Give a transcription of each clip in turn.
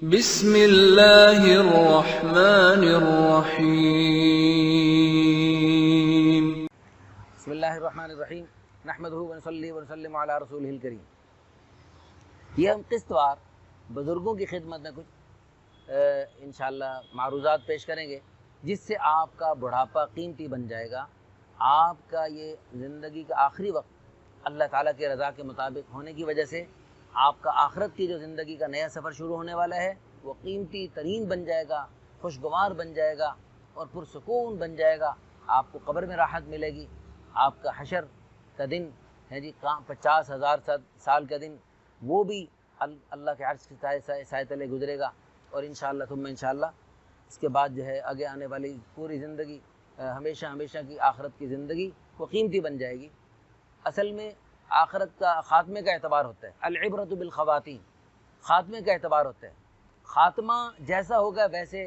بسم اللہ الرحمن الرحیم۔ بسم اللہ الرحمن الرحیم نحمدہ ونصلی ونسلم علی رسولہ الکریم۔ یہ ہم قسط وار بزرگوں کی خدمت میں کچھ انشاءاللہ معروضات پیش کریں گے، جس سے آپ کا بڑھاپا قیمتی بن جائے گا، آپ کا یہ زندگی کا آخری وقت اللہ تعالیٰ کے رضا کے مطابق ہونے کی وجہ سے آپ کا آخرت کی جو زندگی کا نیا سفر شروع ہونے والا ہے وہ قیمتی ترین بن جائے گا، خوشگوار بن جائے گا اور پرسکون بن جائے گا۔ آپ کو قبر میں راحت ملے گی، آپ کا حشر کا دن ہے 50,000 سال کا دن وہ بھی اللہ کے عرش کے سائے تلے گزرے گا، اور انشاءاللہ ثم انشاءاللہ اس کے بعد جو ہے آگے آنے والی پوری زندگی ہمیشہ کی آخرت کی زندگی وہ قیمتی بن جائے گی۔ اصل میں آخرت کا خاتمے کا اعتبار ہوتا ہے، العبرۃ بالخواتین، خاتمے کا اعتبار ہوتا ہے۔ خاتمہ جیسا ہوگا ویسے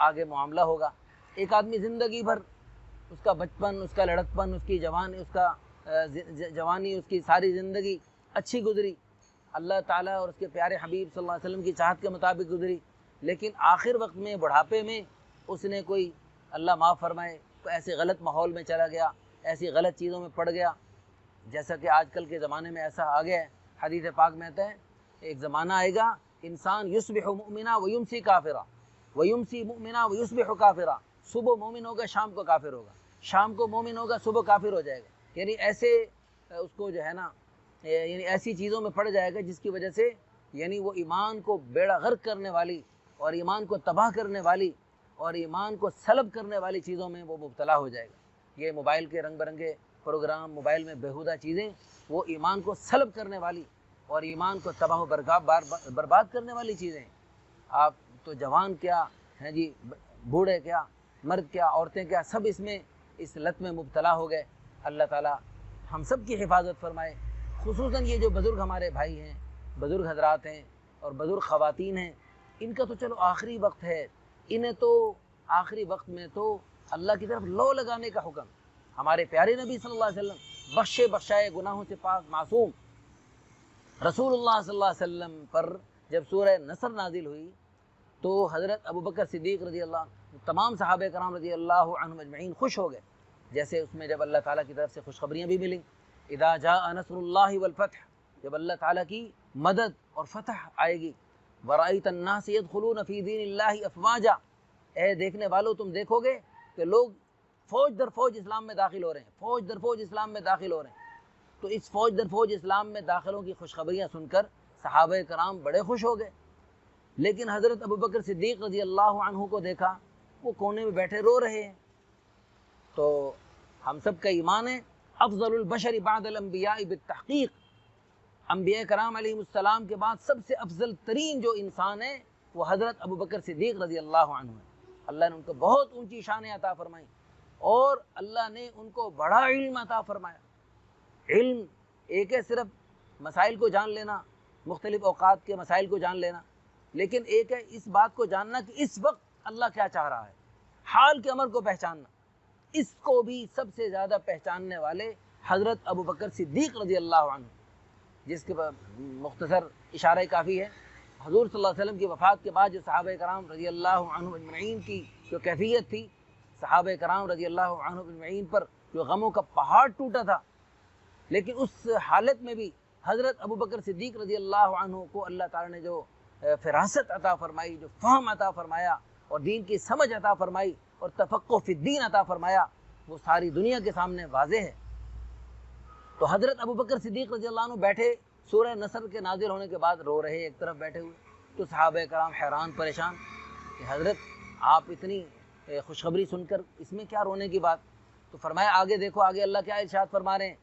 آگے معاملہ ہوگا۔ ایک آدمی زندگی بھر اس کا بچپن، اس کا لڑکپن، اس کی جوانی، اس کی ساری زندگی اچھی گزری، اللہ تعالیٰ اور اس کے پیارے حبیب صلی اللہ علیہ وسلم کی چاہت کے مطابق گزری، لیکن آخر وقت میں بڑھاپے میں اس نے کوئی اللہ معاف فرمائے ایسے غلط ماحول میں چلا گیا، ایسی غلط چیزوں میں پڑ گیا، جیسا کہ آج کل کے زمانے میں ایسا آ گیا ہے۔ حدیث پاک میں آتا ہے ایک زمانہ آئے گا انسان یصبح مؤمنا ویمسی کافرا، ویمسی مؤمنا ویصبح کافرا، صبح مومن ہوگا شام کو کافر ہوگا، شام کو مومن ہوگا صبح کافر ہو جائے گا، یعنی ایسے اس کو جو ہے نا یعنی ایسی چیزوں میں پڑ جائے گا جس کی وجہ سے یعنی وہ ایمان کو بیڑا غرق کرنے والی اور ایمان کو تباہ کرنے والی اور ایمان کو سلب کرنے والی چیزوں میں وہ مبتلا ہو جائے گا۔ یہ موبائل کے رنگ برنگے پروگرام، موبائل میں بیہودہ چیزیں وہ ایمان کو سلب کرنے والی اور ایمان کو تباہ و برباد کرنے والی چیزیں ہیں۔ آپ تو جوان کیا ہیں جی، بوڑھے کیا، مرد کیا، عورتیں کیا، سب اس لت میں مبتلا ہو گئے۔ اللہ تعالیٰ ہم سب کی حفاظت فرمائے، خصوصاً یہ جو بزرگ ہمارے بھائی ہیں، بزرگ حضرات ہیں اور بزرگ خواتین ہیں، ان کا تو چلو آخری وقت ہے، انہیں تو آخری وقت میں تو اللہ کی طرف لو لگانے کا حکم۔ ہمارے پیارے نبی صلی اللہ علیہ وسلم بخشائے گناہوں سے پاک معصوم رسول اللہ صلی اللہ علیہ وسلم پر جب سورہ نصر نازل ہوئی تو حضرت ابوبکر صدیق رضی اللہ عنہ، تمام صحابہ کرام رضی اللہ عنہم اجمعین خوش ہو گئے، جیسے اس میں جب اللہ تعالیٰ کی طرف سے خوشخبریاں بھی ملیں، اذا جاء نصر اللہ والفتح، جب اللہ تعالیٰ کی مدد اور فتح آئے گی، ورأیت الناس يدخلون فی دین اللہ افواجا، اے دیکھنے والو تم دیکھو گے کہ لوگ فوج در فوج اسلام میں داخل ہو رہے ہیں، فوج در فوج اسلام میں داخل ہو رہے ہیں۔ تو اس فوج در فوج اسلام میں داخلوں کی خوشخبریاں سن کر صحابہ کرام بڑے خوش ہو گئے، لیکن حضرت ابوبکر صدیق رضی اللہ عنہ کو دیکھا وہ کونے میں بیٹھے رو رہے ہیں۔ تو ہم سب کا ایمان ہے افضل البشر بعد الانبیاء بالتحقیق، انبیاء کرام علیہ السلام کے بعد سب سے افضل ترین جو انسان ہے وہ حضرت ابوبکر صدیق رضی اللہ عنہ ہے۔ اللہ نے ان کو بہت اونچی شانیں عطا فرمائیں اور اللہ نے ان کو بڑا علم عطا فرمایا۔ علم ایک ہے صرف مسائل کو جان لینا، مختلف اوقات کے مسائل کو جان لینا، لیکن ایک ہے اس بات کو جاننا کہ اس وقت اللہ کیا چاہ رہا ہے، حال کے امر کو پہچاننا۔ اس کو بھی سب سے زیادہ پہچاننے والے حضرت ابوبکر صدیق رضی اللہ عنہ، جس کے مختصر اشارہ کافی ہے۔ حضور صلی اللہ علیہ وسلم کی وفات کے بعد جو صحابہ کرام رضی اللہ عنہ اجمعین کی جو کیفیت تھی، صحابہ کرام رضی اللہ عنہ اجمعین پر جو غموں کا پہاڑ ٹوٹا تھا، لیکن اس حالت میں بھی حضرت ابوبکر صدیق رضی اللہ عنہ کو اللہ تعالیٰ نے جو فراست عطا فرمائی، جو فہم عطا فرمایا اور دین کی سمجھ عطا فرمائی اور تفقہ فی الدین عطا فرمایا، وہ ساری دنیا کے سامنے واضح ہے۔ تو حضرت ابوبکر صدیق رضی اللہ عنہ بیٹھے سورہ نصر کے نازل ہونے کے بعد رو رہے ایک طرف بیٹھے ہوئے، تو صحابہ کرام حیران پریشان کہ حضرت آپ اتنی خوشخبری سن کر اس میں کیا رونے کی بات؟ تو فرمایا آگے دیکھو، آگے اللہ کیا ارشاد فرما رہے ہیں،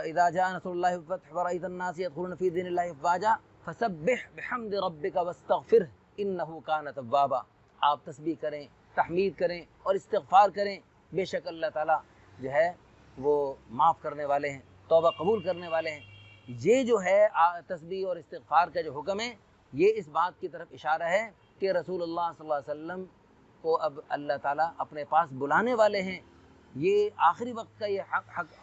اذا جاء نصر اللہ والفتح ورأیت الناس يدخلون فی دین اللہ افواجا فسبح بحمد ربک واستغفرہ انہ کان توابا، آپ تسبیح کریں، تحمید کریں اور استغفار کریں، بے شک اللہ تعالیٰ جو ہے وہ معاف کرنے والے ہیں، توبہ قبول کرنے والے ہیں۔ یہ جو ہے تسبیح اور استغفار کا جو حکم ہے، یہ اس بات کی طرف اشارہ ہے کہ رسول اللہ صلی اللہ علیہ وسلم کو اب اللہ تعالیٰ اپنے پاس بلانے والے ہیں۔ یہ آخری وقت کا یہ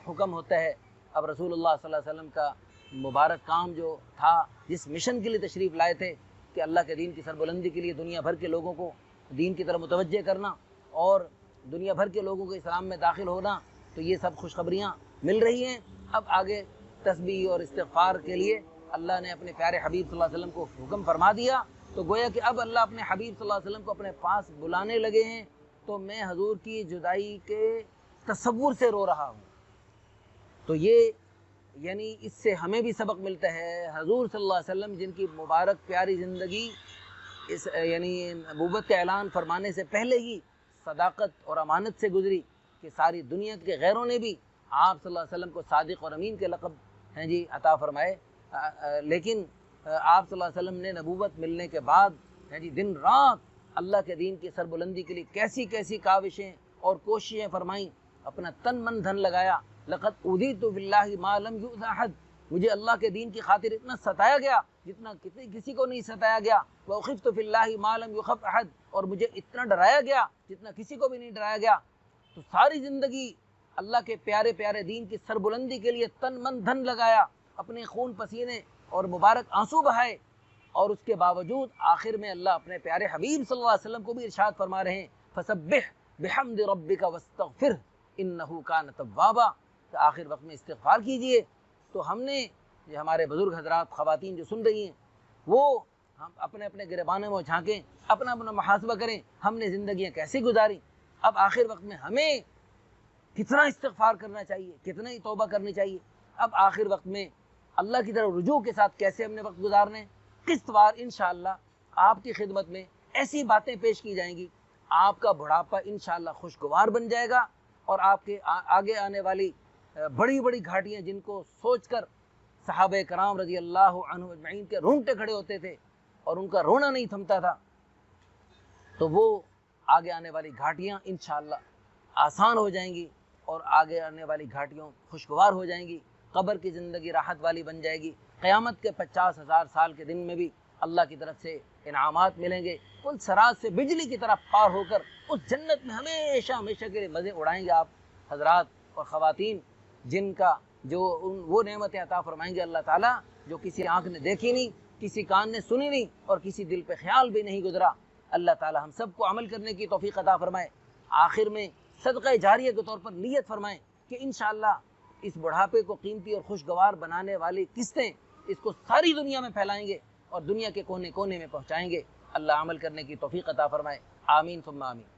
حکم ہوتا ہے۔ اب رسول اللہ صلی اللہ علیہ وسلم کا مبارک کام جو تھا، جس مشن کے لیے تشریف لائے تھے کہ اللہ کے دین کی سربلندی کے لیے دنیا بھر کے لوگوں کو دین کی طرف متوجہ کرنا اور دنیا بھر کے لوگوں کو اسلام میں داخل ہونا، تو یہ سب خوشخبریاں مل رہی ہیں۔ اب آگے تسبیح اور استغفار کے لیے اللہ نے اپنے پیارے حبیب صلی اللہ علیہ وسلم کو حکم فرما دیا، تو گویا کہ اب اللہ اپنے حبیب صلی اللہ علیہ وسلم کو اپنے پاس بلانے لگے ہیں۔ تو میں حضور کی جدائی کے تصور سے رو رہا ہوں۔ تو یہ یعنی اس سے ہمیں بھی سبق ملتا ہے، حضور صلی اللہ علیہ وسلم جن کی مبارک پیاری زندگی اس یعنی نبوت کا اعلان فرمانے سے پہلے ہی صداقت اور امانت سے گزری کہ ساری دنیا کے غیروں نے بھی آپ صلی اللہ علیہ وسلم کو صادق اور امین کے لقب ہیں جی عطا فرمائے، لیکن آپ صلی اللہ علیہ وسلم نے نبوت ملنے کے بعد ہیں جی دن رات اللہ کے دین کی سربلندی کے لیے کیسی کیسی کاوشیں اور کوششیں فرمائیں، اپنا تن من دھن لگایا۔ لقد اوذیت فی اللہ ما لم یؤذ احد، مجھے اللہ کے دین کی خاطر اتنا ستایا گیا جتنا کسی کو نہیں ستایا گیا۔ وَأُخِفْتُ فِي اللَّهِ مَا لَمْ يُخَفْ أَحَدٍ، اور مجھے اتنا ڈرایا گیا جتنا کسی کو بھی نہیں ڈرایا گیا۔ تو ساری زندگی اللہ کے پیارے پیارے دین کی سربلندی کے لیے تن من دھن لگایا، اپنے خون پسینے اور مبارک آنسو بہائے، اور اس کے باوجود آخر میں اللہ اپنے پیارے حبیب صلی اللہ علیہ وسلم کو بھی ارشاد فرما رہے ہیں فَسَبِّحْ بِحَمْدِ رَبِّكَ وَاسْتَغْفِرْهُ إِنَّهُ كَانَ تَوَّابًا، کہ آخر وقت میں استغفار کیجئے۔ تو ہم نے یہ ہمارے بزرگ حضرات خواتین جو سن رہی ہیں وہ ہم اپنے اپنے گریبانوں میں جھانکیں، اپنا اپنا محاسبہ کریں، ہم نے زندگیاں کیسی گزاری، اب آخر وقت میں ہمیں کتنا استغفار کرنا چاہیے، کتنا ہی توبہ کرنی چاہیے، اب آخر وقت میں اللہ کی طرف رجوع کے ساتھ کیسے ہم نے وقت گزارنے۔ قسط وار انشاءاللہ آپ کی خدمت میں ایسی باتیں پیش کی جائیں گی، آپ کا بڑھاپا انشاءاللہ خوشگوار بن جائے گا، اور آپ کے آگے آنے والی بڑی بڑی گھاٹیاں جن کو سوچ کر صحابہ کرام رضی اللہ عنہم اجمعین کے رونگٹے کھڑے ہوتے تھے اور ان کا رونا نہیں تھمتا تھا، تو وہ آگے آنے والی گھاٹیاں انشاءاللہ آسان ہو جائیں گی، اور آگے آنے والی گھاٹیوں خوشگوار ہو جائیں گی، قبر کی زندگی راحت والی بن جائے گی، قیامت کے 50,000 سال کے دن میں بھی اللہ کی طرف سے انعامات ملیں گے، پل صراط سے بجلی کی طرح پار ہو کر اس جنت میں ہمیشہ ہمیشہ کے لیے مزے اڑائیں گے آپ حضرات اور خواتین، جن کا جو وہ نعمتیں عطا فرمائیں گے اللہ تعالیٰ جو کسی آنکھ نے دیکھی نہیں، کسی کان نے سنی نہیں، اور کسی دل پہ خیال بھی نہیں گزرا۔ اللہ تعالیٰ ہم سب کو عمل کرنے کی توفیق عطا فرمائے۔ آخر میں صدقہ جاریہ کے طور پر نیت فرمائیں کہ انشاءاللہ اس بڑھاپے کو قیمتی اور خوشگوار بنانے والی قسطیں اس کو ساری دنیا میں پھیلائیں گے اور دنیا کے کونے کونے میں پہنچائیں گے۔ اللہ عمل کرنے کی توفیق عطا فرمائے، آمین ثم آمین۔